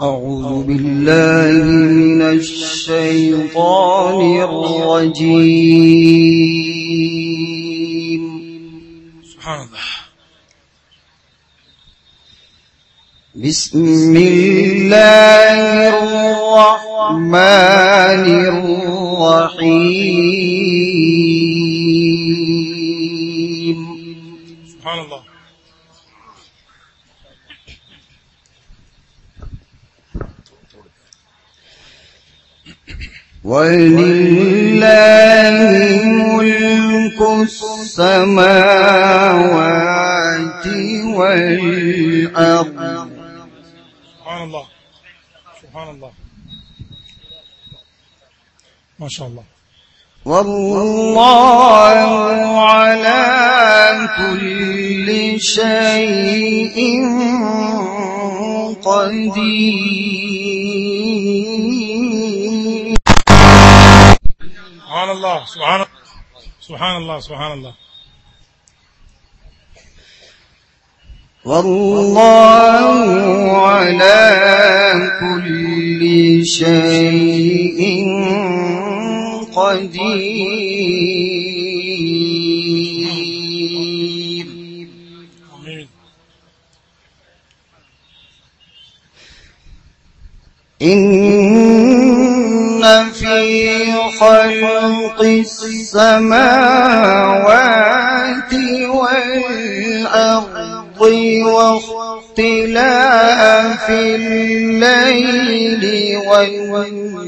أعوذ بالله من الشيطان الرجيم. سبحان الله. بسم الله الرحمن الرحيم. سبحان الله. ولله ملك السماوات والأرض. سبحان الله. سبحان الله. ما شاء الله. والله على كل شيء قدير. سبحان الله. سبحان الله. سبحان الله. سبحان الله. والله على كل شيء قدير. آمين. إن في خلق السماوات والأرض واختلاف الليل والنهار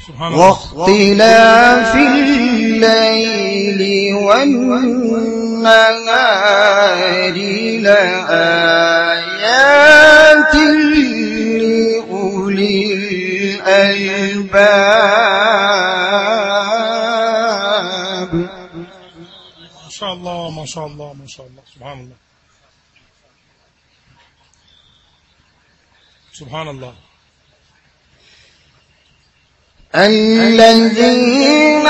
سبحان الله. واختلاف الليل والنهار لآيات لأولي الألباب. ما شاء الله. ما شاء الله. ما شاء الله. سبحان الله. سبحان الله. الذين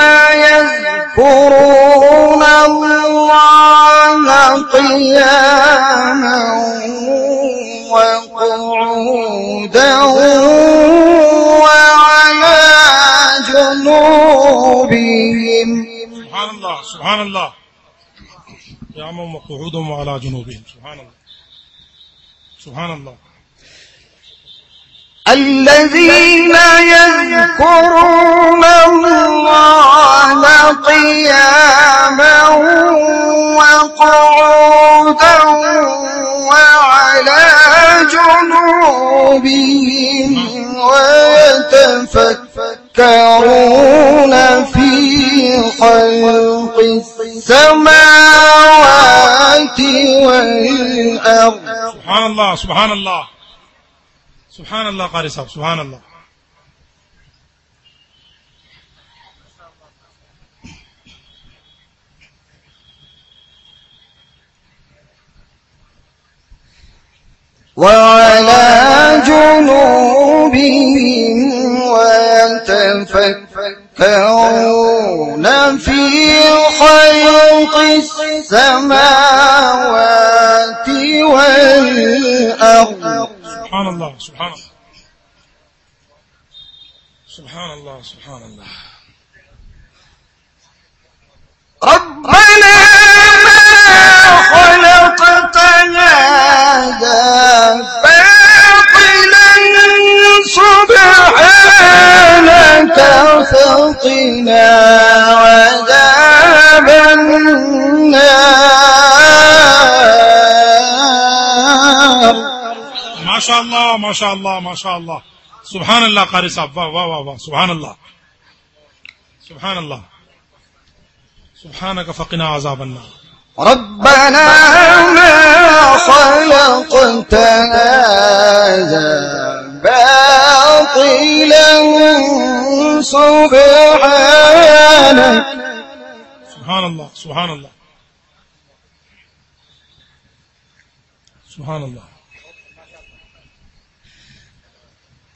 يذكرون الله قياما وقعودا وعلى جنوبهم. سبحان الله. سبحان الله. قياما وقعودا وعلى جنوبهم. سبحان الله. سبحان الله. الذين يذكرون الله قياما وقعودا وعلى جنوبهم ويتفكرون في خلق السماوات والأرض. سبحان الله. سبحان الله. سبحان الله. قارئ صاحب. سبحان الله. وعلى جنوبهم ويتفكرون في خلق السماوات والأرض. سبحان الله. سبحان الله. سبحان الله. سبحان الله. ربنا ما خلقت هذا باطلا سبحانك فقنا عذاب النار. ما شاء الله. ما شاء الله. ما شاء الله. سبحان الله. قارئ صاحب. واہ واہ واہ واہ. سبحان الله. سبحان الله. سبحانك فقنا عذاب النار. ربنا ما خلقت هذا باطلا سبحانك. سبحان الله. سبحان الله. سبحان الله.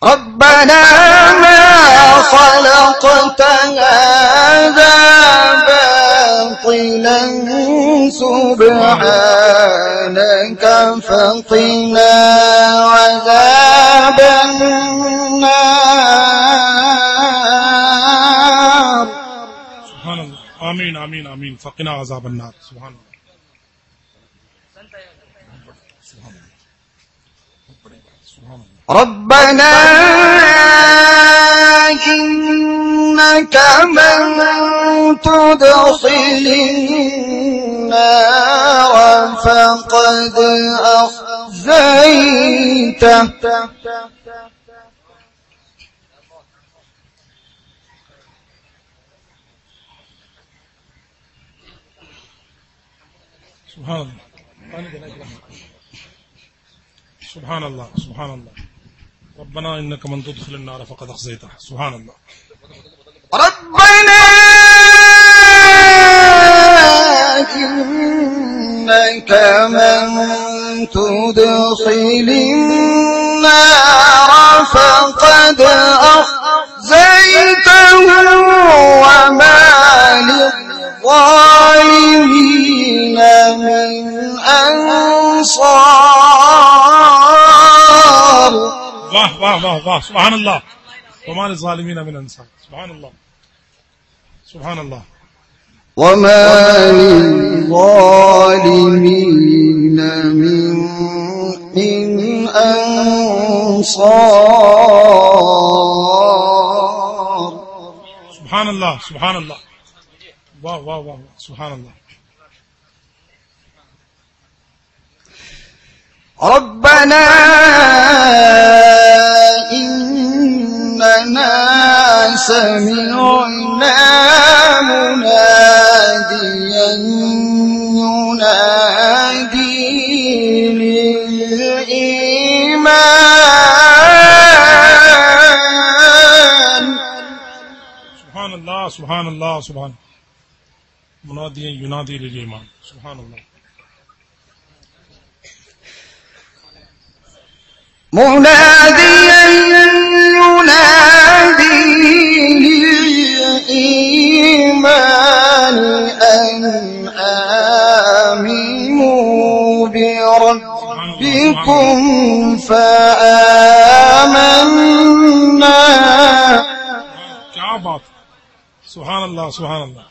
ربنا ما خلقت هذا باطلا سبحانك فقنا عذاب النار. سبحان الله. آمين آمين آمين. فقنا عذاب النار. سبحان الله. ربنا إنك من تدخل النار فقد أخزيته. سبحان الله. سبحان الله. سبحان الله. ربنا إنك من تدخل النار فقد أخزيته. سبحان الله. ربنا إنك من تدخل النار فقد أخزيته وما للظالمين من أنصار. वाह वाह वाह वाह. सुभान अल्लाह. وما للظالمين من أنصار. سبحان الله. سبحان الله. وما للظالمين من أنصار. سبحان الله. سبحان الله. वाह वाह वाह. سبحان الله. ربنا إننا سمعنا مناديا ينادي للإيمان. سبحان الله. سبحان الله. سبحان مناديا ينادي للإيمان. سبحان الله. مناديا ينادي للإيمان أن آمنوا بربكم فآمنا. क्या बात. सुभान अल्लाह. सुभान अल्लाह.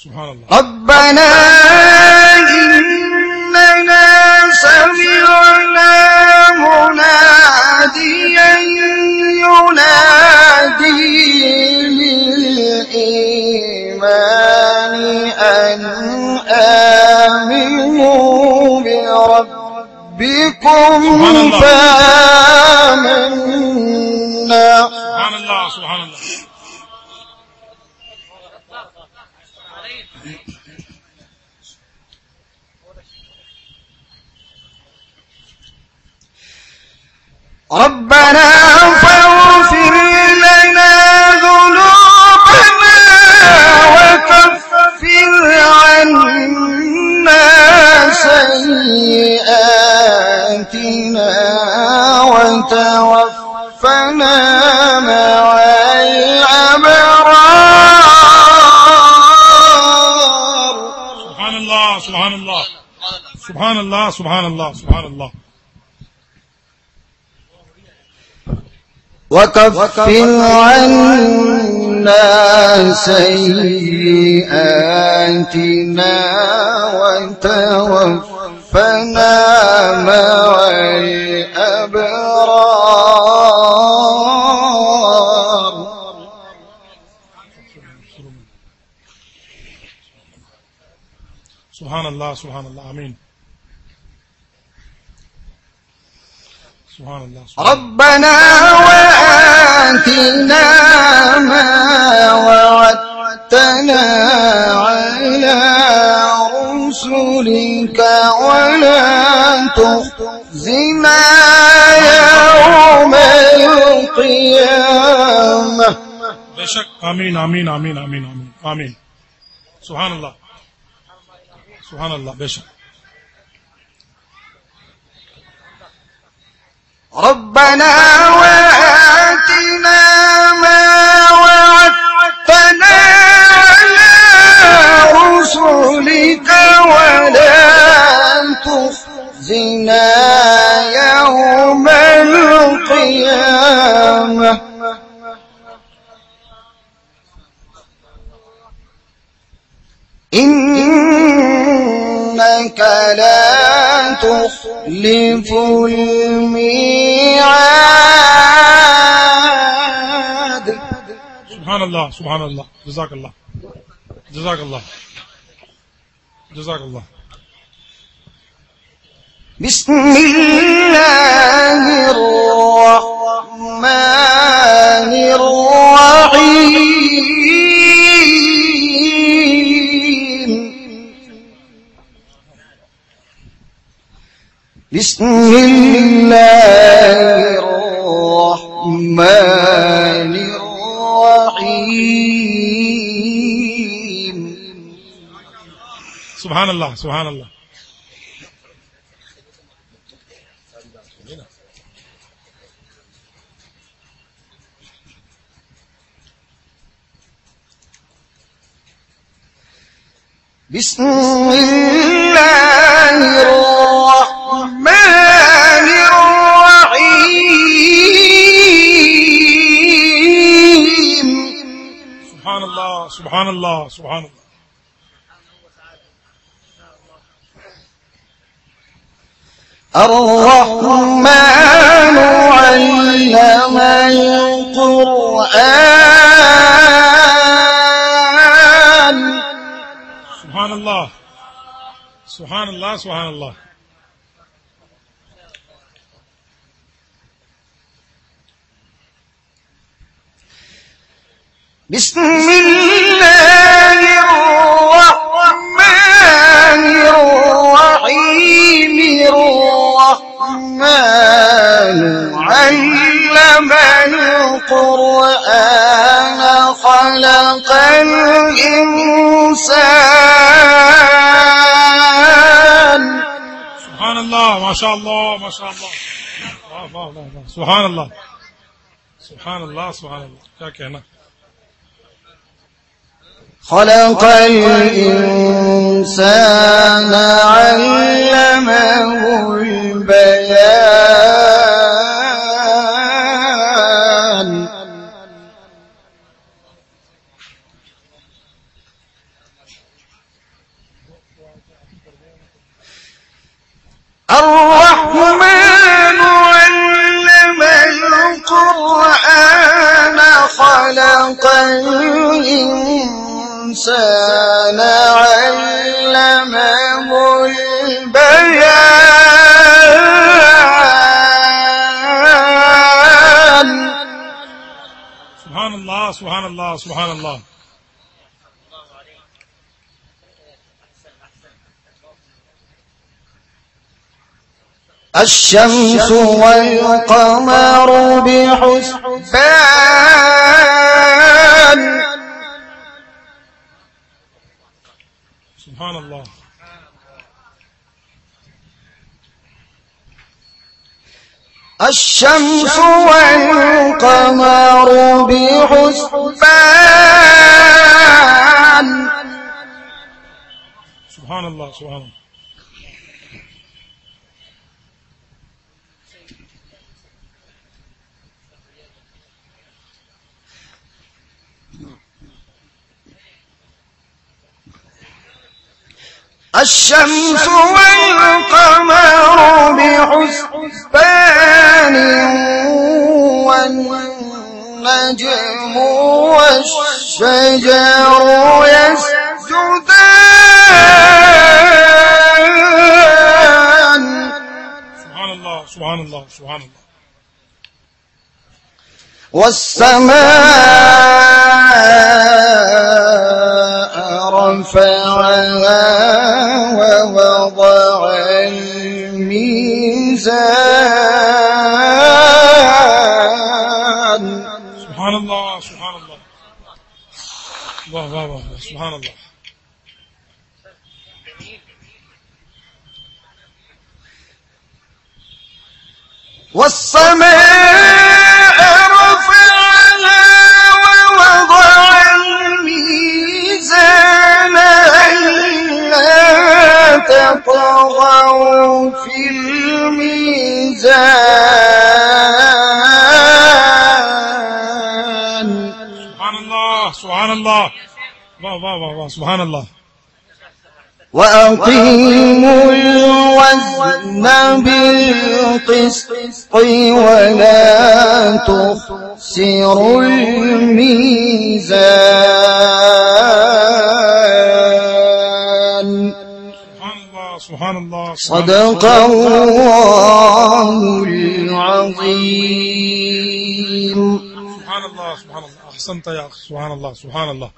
सुभान अल्लाह. ربنا إننا سمعنا مناديا ينادي للإيمان أن آمنوا بربكم فآمنا. سبحان الله. سبحان الله. ربنا فاغفر لنا ذنوبنا وكفر عنا سيئاتنا وتوفنا مع الأبرار. سبحان الله. سبحان الله. سبحان الله. سبحان الله. سبحان الله. وكفر عنا سيئاتنا وتوفنا مع الأبرار. سبحان الله. سبحان الله. آمين. سبحان الله. ربنا وآتنا ما وعدتنا على رسلك ولا تخزنا يوم القيامة. बेशक. आमीन आमीन आमीन आमीन आमीन आमीन. सुभान अल्लाह. सुभान अल्लाह. बेशक. ربنا وآتنا ما وعدتنا على رسلك ولا تخزنا يوم القيامة إنك لا تخلف الميعاد. سبحان الله سبحان الله. جزاك الله جزاك الله جزاك الله. بسم الله الرحمن الرحيم. بسم الله الرحمن الرحيم. سبحان الله سبحان الله. بسم الله الرحمن الرحيم. سبحان الله سبحان الله سبحان الله. الرحمن علم القرآن. سبحان الله سبحان الله سبحان الله. بسم الله الرحمن الرحيم. الرحمن علم القرآن خلق الإنسان. سبحان الله ما شاء الله ما شاء الله. سبحان الله سبحان الله سبحان الله. क्या कहना. خلق الإنسان علمه البيان. الرحمن علم القرآن خلق الإنسان علمه البيان. سبحان الله سبحان الله سبحان الله. الشمس والقمر بحسبان. سبحان الله. الشمس والقمر بحسبان. سبحان الله سبحان الله. الشمس والقمر بحسبان والنجم والشجر يسجدان. سبحان الله سبحان الله سبحان الله. والسماء رفعها ووضع الميزان. سبحان الله سبحان الله. الله الله الله. سبحان الله. والسماء رفعها ووضع الميزان ألا تطغوا في الميزان. سبحان الله سبحان الله. واو واو واو سبحان الله. وأقيموا الوزن بالقسط ولا تخسروا الميزان. سبحان الله سبحان الله. صدق الله العظيم. سبحان الله سبحان الله. أحسنت يا أخي. سبحان الله سبحان الله.